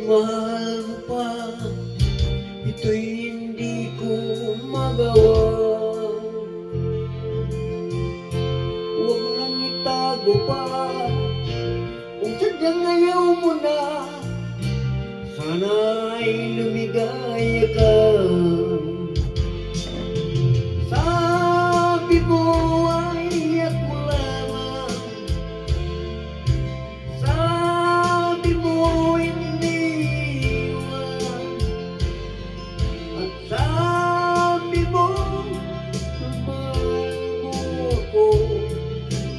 mahal mo pa, ito'y hindi ko magawa. Huwag nang itago pa, kung sadyang ayaw mo na, sana'y lumigaya ka. Sabi mo ay ako lamang, sabi mo hindi iwan, at sabi mo mahal mo ako.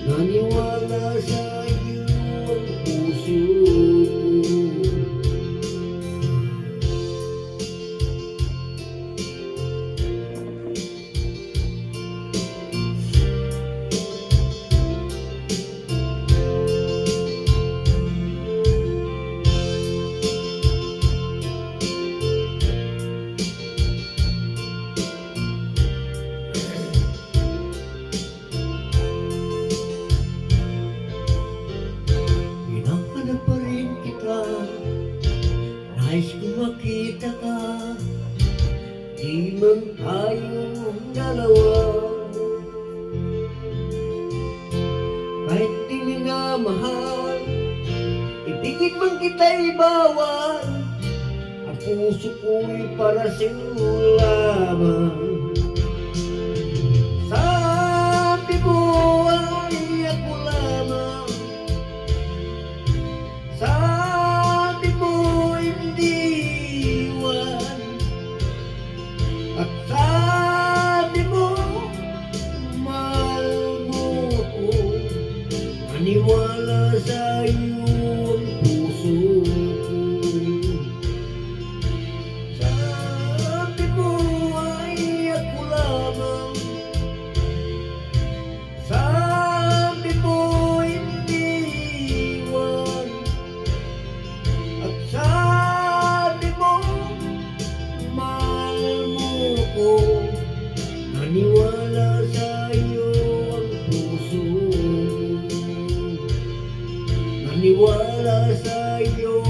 Naniwala sa iyo ang puso ko. Hinahanap pa rin kita, nais ko makita ka, di man tayong dalawa. Kahit di minamahal, ibigin man kita'y bawal, ang puso ko'y para sa'yo lamang. Sabi mo ay ako lamang, sabi mo hindi iwan, at sabi mo mahal mo ako. Naniwala sa iyo ang puso ko. Sabi mo ay ako lamang, sabi mo hindi iwan, at sabi mo mahal mo ko. Naniwala sa iyo ang puso ko. Naniwala sa iyo